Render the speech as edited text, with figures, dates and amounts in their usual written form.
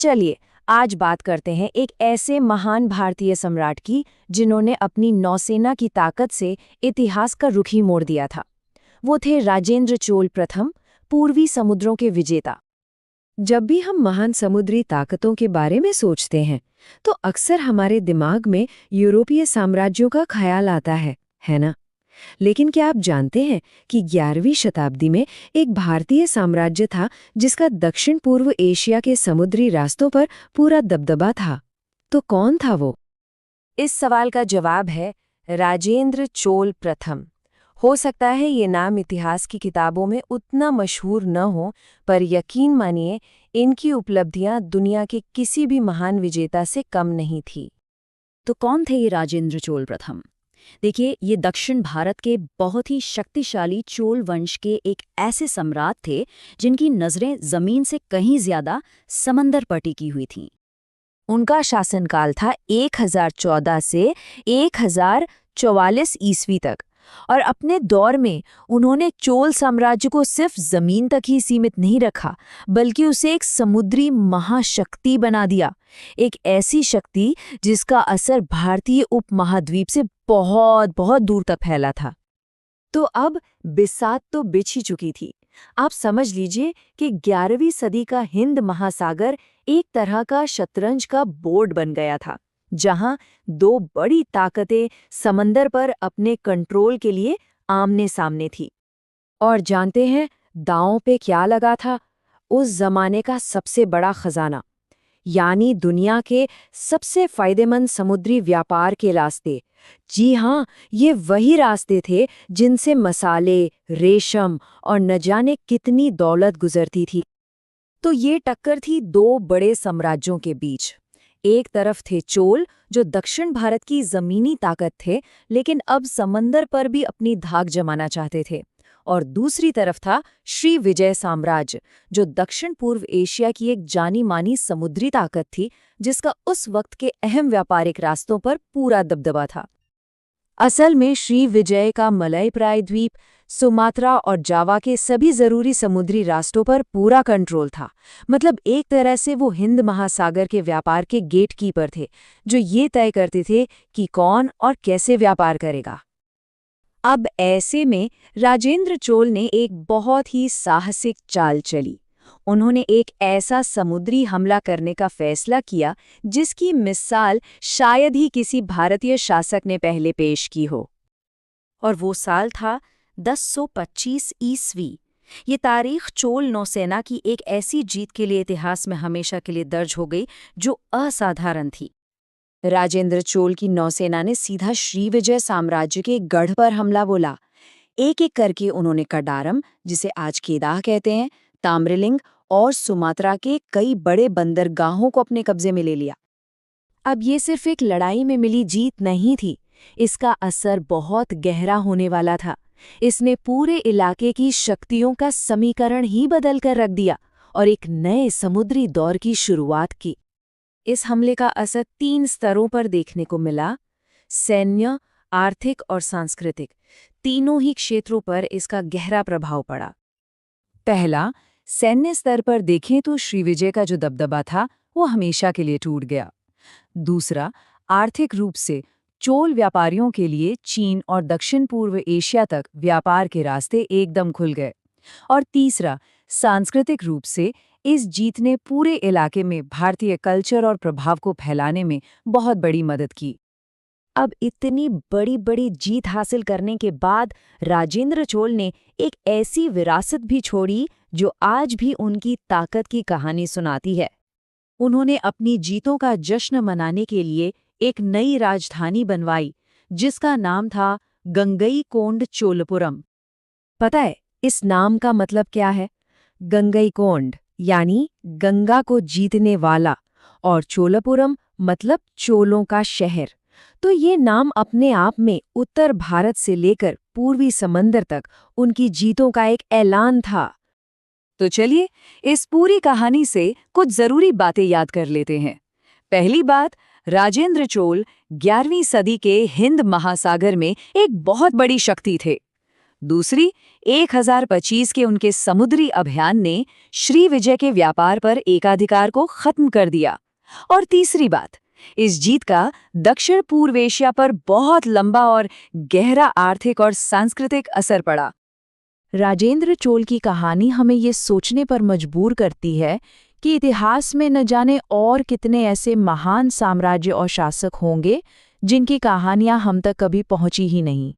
चलिए, आज बात करते हैं एक ऐसे महान भारतीय सम्राट की जिन्होंने अपनी नौसेना की ताकत से इतिहास का रुख ही मोड़ दिया था। वो थे राजेंद्र चोल प्रथम, पूर्वी समुद्रों के विजेता। जब भी हम महान समुद्री ताकतों के बारे में सोचते हैं, तो अक्सर हमारे दिमाग में यूरोपीय साम्राज्यों का ख्याल आता है ना? लेकिन क्या आप जानते हैं कि 11वीं शताब्दी में एक भारतीय साम्राज्य था जिसका दक्षिण पूर्व एशिया के समुद्री रास्तों पर पूरा दबदबा था? तो कौन था वो? इस सवाल का जवाब है राजेंद्र चोल प्रथम। हो सकता है ये नाम इतिहास की किताबों में उतना मशहूर न हो, पर यकीन मानिए, इनकी उपलब्धियां दुनिया के किसी भी महान विजेता से कम नहीं थी। तो कौन थे ये राजेंद्र चोल प्रथम? देखिए, ये दक्षिण भारत के बहुत ही शक्तिशाली चोल वंश के एक ऐसे सम्राट थे जिनकी नज़रें ज़मीन से कहीं ज़्यादा समंदर पर टिकी हुई थीं। उनका शासनकाल था 1014 से 1044 ईस्वी तक, और अपने दौर में उन्होंने चोल साम्राज्य को सिर्फ जमीन तक ही सीमित नहीं रखा, बल्कि उसे एक समुद्री महाशक्ति बना दिया। एक ऐसी शक्ति जिसका असर भारतीय उपमहाद्वीप से बहुत बहुत दूर तक फैला था। तो अब बिसात तो बिछ ही चुकी थी। आप समझ लीजिए कि 11वीं सदी का हिंद महासागर एक तरह का शतरंज का बोर्ड बन गया था, जहां दो बड़ी ताकतें समंदर पर अपने कंट्रोल के लिए आमने सामने थी। और जानते हैं दांव पे क्या लगा था? उस जमाने का सबसे बड़ा खजाना, यानी दुनिया के सबसे फायदेमंद समुद्री व्यापार के रास्ते। जी हाँ, ये वही रास्ते थे जिनसे मसाले, रेशम और न जाने कितनी दौलत गुजरती थी। तो ये टक्कर थी दो बड़े साम्राज्यों के बीच। एक तरफ थे चोल, जो दक्षिण भारत की जमीनी ताकत थे, लेकिन अब समंदर पर भी अपनी धाक जमाना चाहते थे। और दूसरी तरफ था श्री विजय साम्राज्य, जो दक्षिण पूर्व एशिया की एक जानी मानी समुद्री ताकत थी, जिसका उस वक्त के अहम व्यापारिक रास्तों पर पूरा दबदबा था। असल में श्री विजय का मलय प्रायद्वीप, सुमात्रा और जावा के सभी जरूरी समुद्री रास्तों पर पूरा कंट्रोल था। मतलब एक तरह से वो हिंद महासागर के व्यापार के गेट कीपर थे, जो ये तय करते थे कि कौन और कैसे व्यापार करेगा। अब ऐसे में राजेंद्र चोल ने एक बहुत ही साहसिक चाल चली। उन्होंने एक ऐसा समुद्री हमला करने का फैसला किया जिसकी मिसाल शायद ही किसी भारतीय शासक ने पहले पेश की हो। और वो साल था 1025 ईस्वी। ये तारीख चोल नौसेना की एक ऐसी जीत के लिए इतिहास में हमेशा के लिए दर्ज हो गई जो असाधारण थी। राजेंद्र चोल की नौसेना ने सीधा श्रीविजय साम्राज्य के गढ़ पर हमला बोला। एक एक करके उन्होंने कडारम, जिसे आज केदाह कहते हैं, ताम्रलिंग और सुमात्रा के कई बड़े बंदरगाहों को अपने कब्जे में ले लिया। अब ये सिर्फ एक लड़ाई में मिली जीत नहीं थी, इसका असर बहुत गहरा होने वाला था। इसने पूरे इलाके की शक्तियों का समीकरण ही बदल कर रख दिया और एक नए समुद्री दौर की शुरुआत की। इस हमले का असर 3 स्तरों पर देखने को मिला: सैन्य, आर्थिक और सांस्कृतिक। तीनों ही क्षेत्रों पर इसका गहरा प्रभाव पड़ा। पहला, सैन्य स्तर पर देखें तो श्रीविजय का जो दबदबा था वो हमेशा के लिए टूट गया। दूसरा, आर्थिक रूप से चोल व्यापारियों के लिए चीन और दक्षिण पूर्व एशिया तक व्यापार के रास्ते एकदम खुल गए। और तीसरा, सांस्कृतिक रूप से इस जीत ने पूरे इलाके में भारतीय कल्चर और प्रभाव को फैलाने में बहुत बड़ी मदद की। अब इतनी बड़ी बड़ी जीत हासिल करने के बाद राजेंद्र चोल ने एक ऐसी विरासत भी छोड़ी जो आज भी उनकी ताकत की कहानी सुनाती है। उन्होंने अपनी जीतों का जश्न मनाने के लिए एक नई राजधानी बनवाई, जिसका नाम था गंगईकोंड चोलपुरम। पता है इस नाम का मतलब क्या है? गंगईकोंड यानी गंगा को जीतने वाला, और चोलपुरम मतलब चोलों का शहर। तो ये नाम अपने आप में उत्तर भारत से लेकर पूर्वी समंदर तक उनकी जीतों का एक ऐलान था। तो चलिए इस पूरी कहानी से कुछ जरूरी बातें याद कर लेते हैं। पहली बात, राजेंद्र चोल 11वीं सदी के हिंद महासागर में एक बहुत बड़ी शक्ति थे। दूसरी, 1025 के उनके समुद्री अभियान ने श्रीविजय के व्यापार पर एकाधिकार को खत्म कर दिया। और तीसरी बात, इस जीत का दक्षिण पूर्व एशिया पर बहुत लंबा और गहरा आर्थिक और सांस्कृतिक असर पड़ा। राजेंद्र चोल की कहानी हमें ये सोचने पर मजबूर करती है कि इतिहास में न जाने और कितने ऐसे महान साम्राज्य और शासक होंगे जिनकी कहानियां हम तक कभी पहुंची ही नहीं।